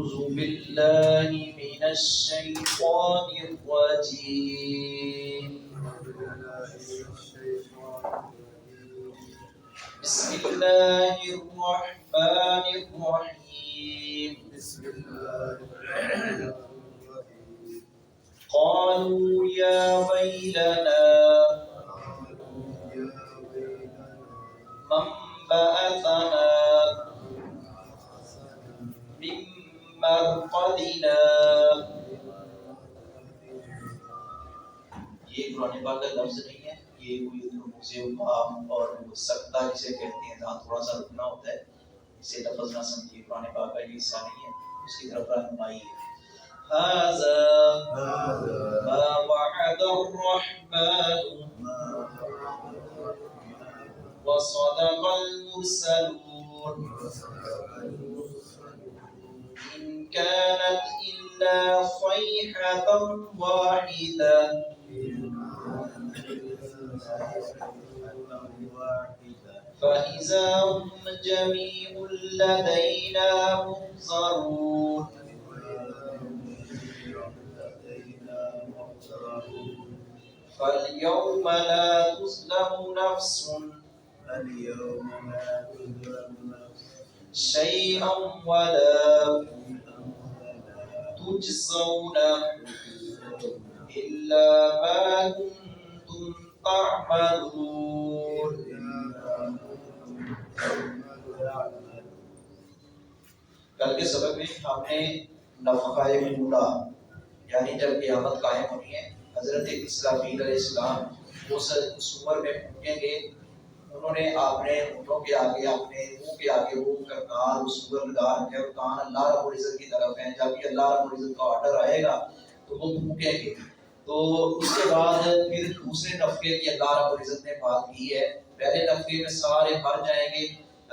أعوذ بالله من الشيطان الرجيم. بسم الله الرحمن الرحيم. قالوا يا ويلنا من بعثنا من مرقدنا. یہ قرآن پاک کا لفظ نہیں ہے، یہ کوئی رموز مقام اور سکتہ جسے کہتے ہیں جہاں تھوڑا سا رکنا ہوتا ہے، اسے لفظ نہ سمجھیے، قرآن پاک کا یہ حصہ نہیں ہے، اس کی طرف رہنمائی ہے. هذا ما وعد الرحمن وصدق المرسلون إن كانت إلا صيحة واحدة فإذا هم جميع لدينا محضرون. فاليوم لا تظلم نفس شيئا ولا تجزون إلا ما كنتم تعملون. کل کے سبق میں ہم نے نفخہ اولا یعنی جب قیامت قائم ہونی ہے، حضرت اسرافیل علیہ السلام اس عمر میں پہنچیں گے. انہوں نے اپنے اونٹوں کے آگے، اپنے منہ کے آگے وہ کار اس صور لگا رکھے اور کان اللہ رب العزت کی طرف ہیں. جب بھی اللہ رب العزت کا آرڈر آئے گا تو وہ پھونکیں گے. تو اس کے بعد پھر دوسرے نفخے کی اللہ رب العزت نے بات کی ہے. پہلے نفخے میں سارے مر جائیں گے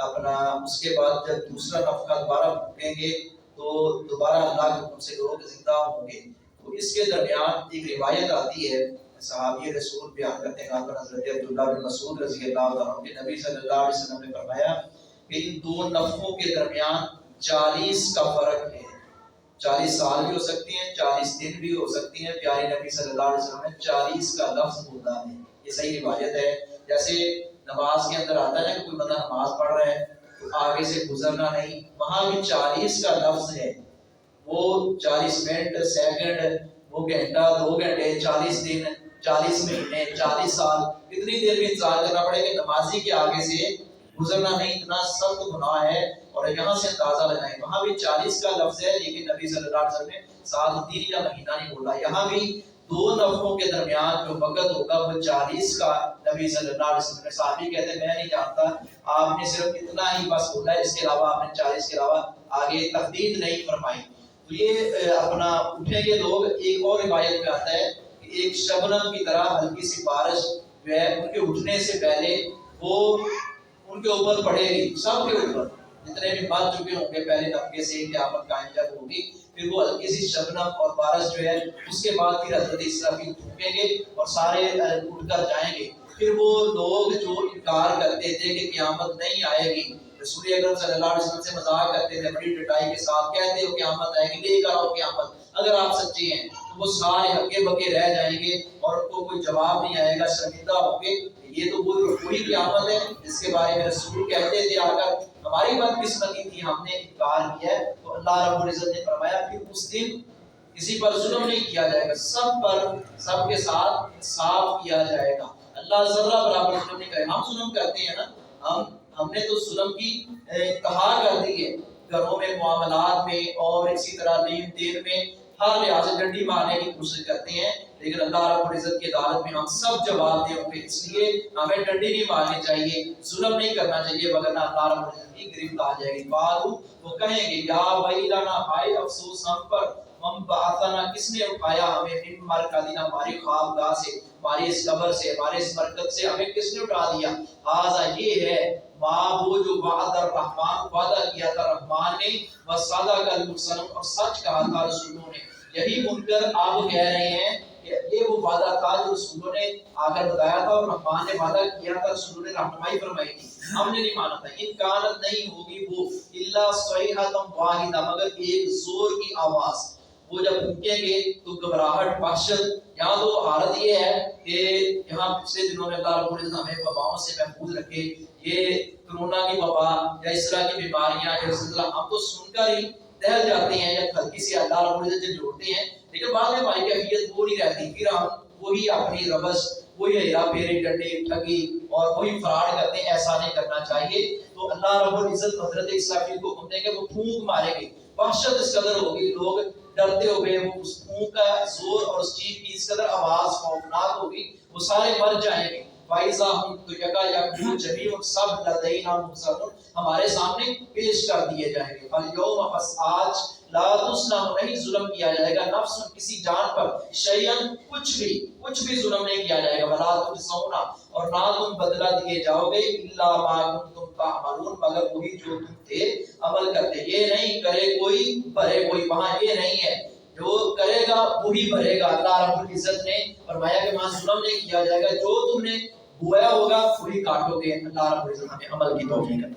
اپنا، اس کے بعد جب دوسرا نفخہ دوبارہ پھونکیں گے تو دوبارہ اللہ کے حکم سے لوگ زندہ ہوں گے. تو اس کے درمیان ایک روایت آتی ہے، صحابی رسول بیان کرتے ہیں حضرت عبداللہ بن مسعود رضی اللہ عنہ کہ نبی صلی اللہ علیہ وسلم نے فرمایا کہ ان دو نفخوں کے درمیان 40 کا فرق ہے. 40 سال بھی ہو سکتی ہیں، 40 دن بھی ہو سکتی ہیں. پیارے نبی صلی اللہ علیہ وسلم نے 40 کا لفظ بولا ہے. یہ صحیح روایت ہے. جیسے نماز کے اندر آتا ہے کہ کوئی بندہ نماز پڑھ رہا ہے تو آگے سے گزرنا نہیں، وہاں بھی 40 کا لفظ ہے. وہ 40 منٹ، سیکنڈ، وہ گھنٹہ، 2 گھنٹے، 40 دن، 40 مہینے، 40 سال، اتنی دیر بھی انتظار کرنا پڑے کہ نمازی کے آگے سے گزرنا نہیں. اتنا سخت گناہ ہے. اور یہاں سے اندازہ لگائیں، وہاں بھی 40 کا لفظ ہے لیکن نبی صلی اللہ علیہ وسلم نے سال دن یا مہینہ نہیں بولا. یہاں بھی دو نفخوں کے درمیان جو وقت ہوگا وہ 40 کا نبی صلی اللہ علیہ وسلم نے. صحابی کہتے ہیں میں نہیں جانتا، آپ نے صرف اتنا ہی بس بولا ہے، اس کے علاوہ آپ نے 40 کے علاوہ آگے تحدید نہیں فرمائی. تو یہ اپنا اٹھیں گے لوگ. ایک اور روایت میں آتا ہے کہ ایک شبنم کی طرح ہلکی سی بارش جو ہے ان کے اٹھنے سے پہلے وہ ان کے اوپر پڑے گی، سب کے اوپر جتنے بھی مر چکے ہوں گے پہلے نفخے سے قیامت قائم جب ہوگی. پھر وہ ہلکی سی شبنم اور بارش جو ہے اس کے بعد پھر حضرت اسرافیل پھونکیں گے اور سارے اٹھ کر جائیں گے. پھر وہ لوگ جو انکار کرتے تھے کہ قیامت نہیں آئے گی، رسول اکرم صلی اللہ علیہ وسلم سے مذاق کرتے تھے بڑی ڈٹائی کے ساتھ، کہتے ہو قیامت آئے گی، لے کر آؤ قیامت اگر آپ سچے ہیں. تو وہ سارے ہکے بکے رہ جائیں گے اور ان کو کوئی جواب نہیں آئے گا، شرمندہ ہوں گے. یہ تو وہی قیامت ہے جس کے بارے میں رسول کہتے تھے آ کر ہماری بدقسمتی تھی، ہم نے انکار کیا ہے. تو اللہ رب العزت نے فرمایا پھر اس دن کسی پر ظلم نہیں کیا جائے گا، سب پر سب کے ساتھ انصاف کیا جائے گا. اللہ ذرہ برابر ظلم نہیں کرے. ہم ظلم کرتے ہیں نا، ہم نے تو ظلم کی انتہا کر دی ہے گھروں میں، معاملات میں اور اسی طرح لین دین میں ہر لحاظ سے ڈنڈی مارنے کی کوشش کرتے ہیں. لیکن اللہ رب العزت کی عدالت میں ہم سب جواب دیں ہوں گے. اس لیے ہمیں ڈنڈی نہیں مارنی چاہیے، ظلم نہیں کرنا چاہیے، وگرنہ اللہ رب العزت کی گرفت آ جائے گی. قالوا وہ کہیں گے یا ویلنا، ہائے افسوس ہم پر، من بعثنا کس نے اٹھایا ہمیں، من مرقدنا ہماری خوابگاہ سے، ہماری اس قبر سے، ہمارے اس مرکز سے ہمیں کس نے اٹھا دیا. ہاذا یہ ہے ما وہ جو وعد الرحمن وعدہ کیا تھا رحمان نے، وصدق المرسلون اور سچ کہا تھا رسولوں نے. یہی منکر اب کہہ رہے ہیں کہ یہ وہ وعدہ تھا جو رسولوں نے آ کر بتایا تھا، اور رحمان نے وعدہ کیا تھا، رسولوں نے رہنمائی فرمائی تھی، ہم نے نہیں مانا تھا۔ ان کانت نہیں ہوگی وہ الا صیحۃ واحدہ، مگر ایک زور کی آواز۔ وہ جب پھونکیں گے تو گھبراہٹ، وحشت۔ یہاں تو حالت یہ ہے کہ یہاں پچھلے دنوں میں اللہ رب العزت ہمیں وباؤں سے محفوظ رکھے، یہ کرونا کی وبا یا اس طرح کی بیماریاں یا سلسلہ ہم تو سن کر ہی دہل جاتے ہیں یا ہلکی سی اللہ رب العزت سے جوڑتے ہیں، لیکن بعد میں ہماری کیفیت وہ نہیں رہتی، پھر ہم وہی اپنی روش، وہی ہیرا پھیری، ڈنڈی ٹھگی اور وہی فراڈ کرتے ہیں۔ ایسا نہیں کرنا چاہیے۔ تو اللہ رب العزت حضرت اسرافیل کو حکم دیں گے، وہ پھونک مارے گے، وحشت اس قدر ہوگی، لوگ ڈرتے ہوئے، وہ اس پھونک کا زور اور اس چیز کی اس قدر آواز خوفناک ہوگی، وہ سارے مر جائیں گے۔ فائزہ ہم تو یکا یکون جمیع، سب لدینا محضرون، ہمارے سامنے پیش کر دیے جائیں گے۔ فالیوم، پس آج، لا تظلم، نہیں ظلم کیا جائے گا، نفس، کسی جان پر، شیئن، کچھ بھی ظلم نہیں کیا جائے گا، ولا تجزون، اور نہ تم بدلہ دیے جاؤ گے، الا ما کنتم تعملون، مگر وہی جو تم تھے عمل کرتے۔ یہ نہیں کرے کوئی بھرے کوئی، وہاں یہ نہیں ہے جو کرے گا وہی بھرے گا۔ اللہ رب العزت نے فرمایا کہ وہاں ظلم نہیں کیا جائے گا، جو تم نے بویا ہوگا وہی کاٹو گے۔ اللہ رب العزت ہمیں عمل کی توفیق